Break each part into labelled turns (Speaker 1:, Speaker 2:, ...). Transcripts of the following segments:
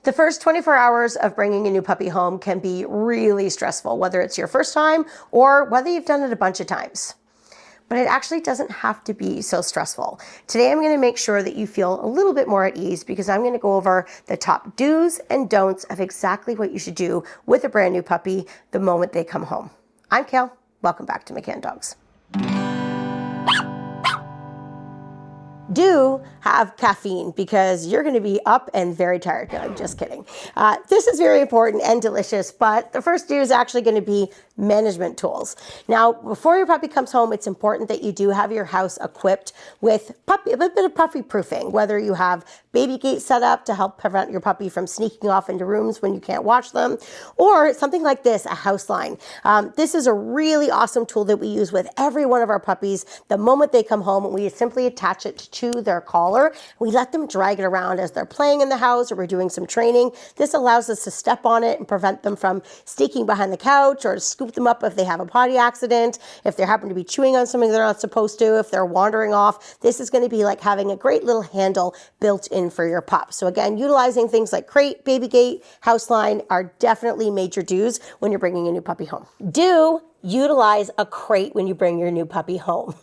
Speaker 1: The first 24 hours of bringing a new puppy home can be really stressful, whether it's your first time or whether you've done it a bunch of times. But it actually doesn't have to be so stressful. Today, I'm going to make sure that you feel a little bit more at ease because I'm going to go over the top do's and don'ts of exactly what you should do with a brand new puppy the moment they come home. I'm Kale. Welcome back to McCann Dogs. Do have caffeine because you're going to be up and very tired. No, I'm just kidding. This is very important and delicious, but the first do is actually going to be management tools. Now, before your puppy comes home, it's important that you do have your house equipped with a bit of puppy proofing, whether you have baby gates set up to help prevent your puppy from sneaking off into rooms when you can't watch them, or something like this, a house line. This is a really awesome tool that we use with every one of our puppies. The moment they come home, we simply attach it to their collar. We let them drag it around as they're playing in the house or we're doing some training. This allows us to step on it and prevent them from sneaking behind the couch or to scoop them up if they have a potty accident, if they happen to be chewing on something they're not supposed to, if they're wandering off. This is going to be like having a great little handle built in for your pup. So again, utilizing things like crate, baby gate, house line are definitely major do's when you're bringing a new puppy home. Do utilize a crate when you bring your new puppy home.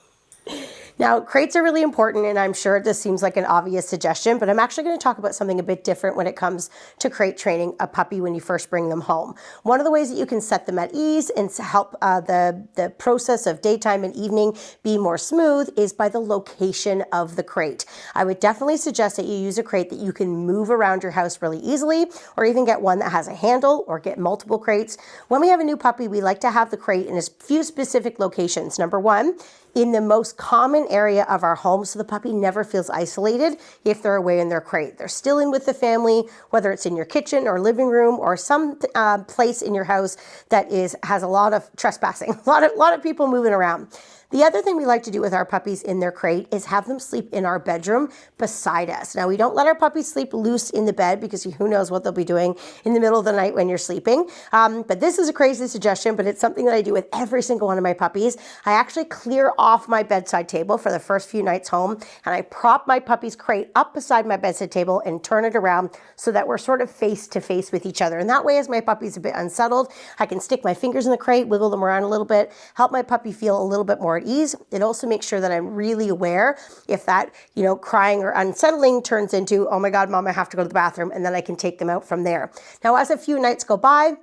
Speaker 1: Now, crates are really important, and I'm sure this seems like an obvious suggestion, but I'm actually going to talk about something a bit different when it comes to crate training a puppy when you first bring them home. One of the ways that you can set them at ease and help the process of daytime and evening be more smooth is by the location of the crate. I would definitely suggest that you use a crate that you can move around your house really easily, or even get one that has a handle, or get multiple crates. When we have a new puppy, we like to have the crate in a few specific locations. Number one, in the most common area of our home, so the puppy never feels isolated if they're away in their crate. They're still in with the family, whether it's in your kitchen or living room or some place in your house that has a lot of trespassing, a lot of people moving around. The other thing we like to do with our puppies in their crate is have them sleep in our bedroom beside us. Now, we don't let our puppies sleep loose in the bed because who knows what they'll be doing in the middle of the night when you're sleeping. But this is a crazy suggestion, but it's something that I do with every single one of my puppies. I actually clear off my bedside table for the first few nights home, and I prop my puppy's crate up beside my bedside table and turn it around so that we're sort of face to face with each other. And that way, as my puppy's a bit unsettled, I can stick my fingers in the crate, wiggle them around a little bit, help my puppy feel a little bit more at ease. It also makes sure that I'm really aware if that, crying or unsettling turns into, oh my God, Mom, I have to go to the bathroom, and then I can take them out from there. Now, as a few nights go by,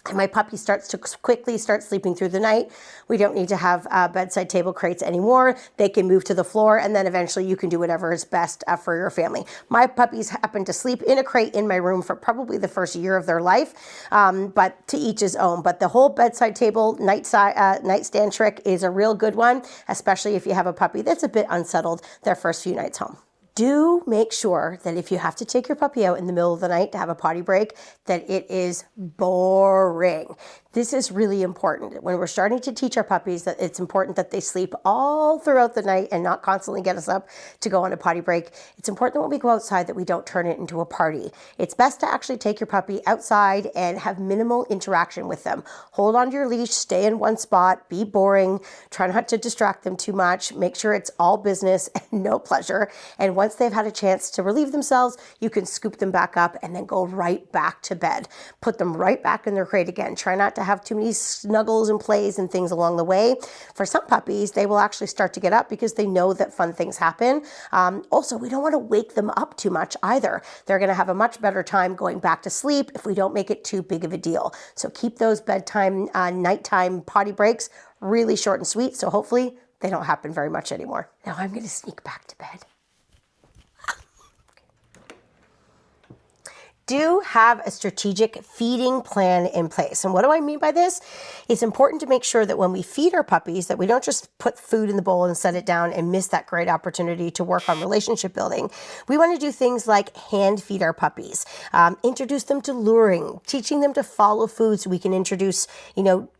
Speaker 1: and my puppy starts to quickly start sleeping through the night, we don't need to have bedside table crates anymore. They can move to the floor, and then eventually you can do whatever is best for your family. My puppies happen to sleep in a crate in my room for probably the first year of their life, but to each his own. But the whole bedside table nightstand trick is a real good one, especially if you have a puppy that's a bit unsettled their first few nights home. Do make sure that if you have to take your puppy out in the middle of the night to have a potty break, that it is boring. This is really important. When we're starting to teach our puppies that it's important that they sleep all throughout the night and not constantly get us up to go on a potty break, it's important that when we go outside that we don't turn it into a party. It's best to actually take your puppy outside and have minimal interaction with them. Hold onto your leash, stay in one spot, be boring, try not to distract them too much, make sure it's all business and no pleasure. And once they've had a chance to relieve themselves, you can scoop them back up and then go right back to bed. Put them right back in their crate again. Try not to have too many snuggles and plays and things along the way. For some puppies, they will actually start to get up because they know that fun things happen. Also, we don't want to wake them up too much either. They're going to have a much better time going back to sleep if we don't make it too big of a deal. So keep those bedtime, nighttime potty breaks really short and sweet. So hopefully they don't happen very much anymore. Now I'm going to sneak back to bed. Do have a strategic feeding plan in place. And what do I mean by this? It's important to make sure that when we feed our puppies, that we don't just put food in the bowl and set it down and miss that great opportunity to work on relationship building. We want to do things like hand feed our puppies, introduce them to luring, teaching them to follow food so we can introduce,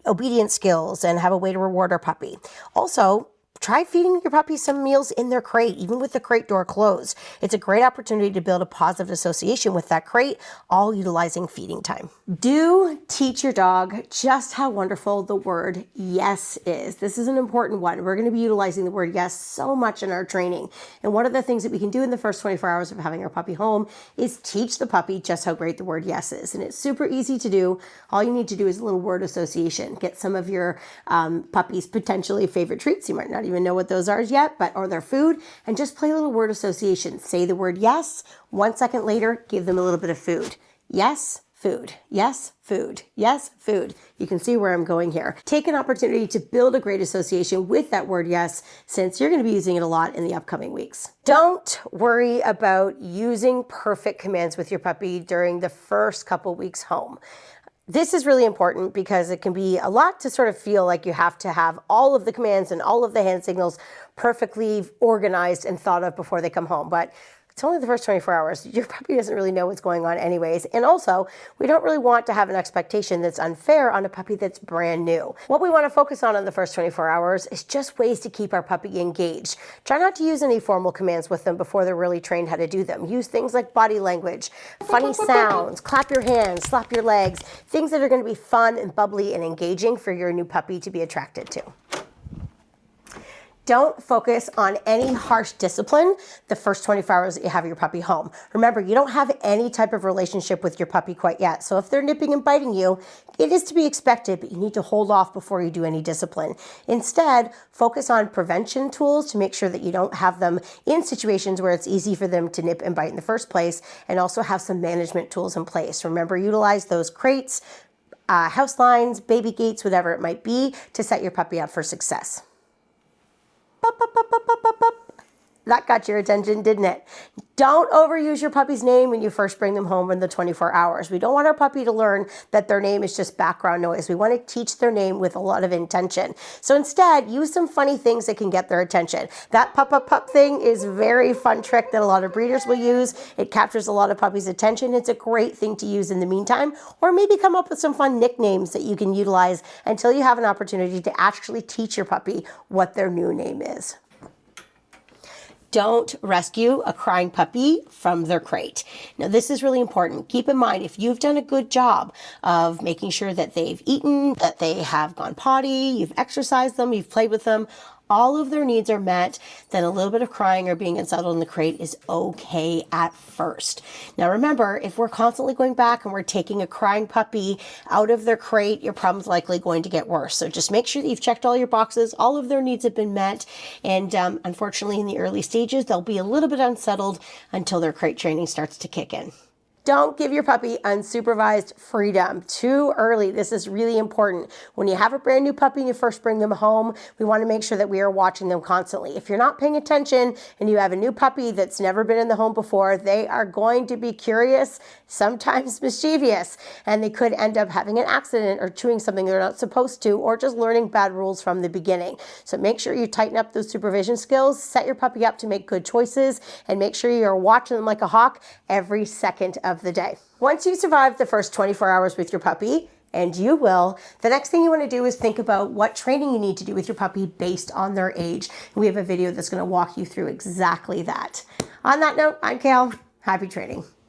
Speaker 1: obedience skills and have a way to reward our puppy. Also, try feeding your puppy some meals in their crate, even with the crate door closed. It's a great opportunity to build a positive association with that crate, all utilizing feeding time. Do teach your dog just how wonderful the word yes is. This is an important one. We're going to be utilizing the word yes so much in our training. And one of the things that we can do in the first 24 hours of having our puppy home is teach the puppy just how great the word yes is. And it's super easy to do. All you need to do is a little word association. Get some of your puppy's potentially favorite treats. You might not even know what those are yet, or their food, and just play a little word association. Say the word yes. 1 second later, give them a little bit of food. Yes, food. Yes, food. Yes, food. You can see where I'm going here. Take an opportunity to build a great association with that word yes, since you're going to be using it a lot in the upcoming weeks. Don't worry about using perfect commands with your puppy during the first couple weeks home. This is really important because it can be a lot to sort of feel like you have to have all of the commands and all of the hand signals perfectly organized and thought of before they come home. But it's only the first 24 hours. Your puppy doesn't really know what's going on anyways. And also, we don't really want to have an expectation that's unfair on a puppy that's brand new. What we want to focus on in the first 24 hours is just ways to keep our puppy engaged. Try not to use any formal commands with them before they're really trained how to do them. Use things like body language, funny sounds, clap your hands, slap your legs, things that are going to be fun and bubbly and engaging for your new puppy to be attracted to. Don't focus on any harsh discipline the first 24 hours that you have your puppy home. Remember, you don't have any type of relationship with your puppy quite yet. So if they're nipping and biting you, it is to be expected, but you need to hold off before you do any discipline. Instead, focus on prevention tools to make sure that you don't have them in situations where it's easy for them to nip and bite in the first place, and also have some management tools in place. Remember, utilize those crates, house lines, baby gates, whatever it might be, to set your puppy up for success. That got your attention, didn't it? Don't overuse your puppy's name when you first bring them home in the 24 hours. We don't want our puppy to learn that their name is just background noise. We want to teach their name with a lot of intention. So instead, use some funny things that can get their attention. That pup, pup, pup thing is a very fun trick that a lot of breeders will use. It captures a lot of puppies' attention. It's a great thing to use in the meantime, or maybe come up with some fun nicknames that you can utilize until you have an opportunity to actually teach your puppy what their new name is. Don't rescue a crying puppy from their crate. Now, this is really important. Keep in mind, if you've done a good job of making sure that they've eaten, that they have gone potty, you've exercised them, you've played with them, all of their needs are met, then a little bit of crying or being unsettled in the crate is okay at first. Now remember, if we're constantly going back and we're taking a crying puppy out of their crate, your problem's likely going to get worse. So just make sure that you've checked all your boxes, all of their needs have been met, and unfortunately in the early stages, they'll be a little bit unsettled until their crate training starts to kick in. Don't give your puppy unsupervised freedom too early. This is really important. When you have a brand new puppy and you first bring them home, we want to make sure that we are watching them constantly. If you're not paying attention and you have a new puppy that's never been in the home before, they are going to be curious, sometimes mischievous, and they could end up having an accident or chewing something they're not supposed to, or just learning bad rules from the beginning. So make sure you tighten up those supervision skills, set your puppy up to make good choices, and make sure you're watching them like a hawk every second of the day. Once you survive the first 24 hours with your puppy, and you will, the next thing you want to do is think about what training you need to do with your puppy based on their age. We have a video that's going to walk you through exactly that. On that note, I'm Kale. Happy training.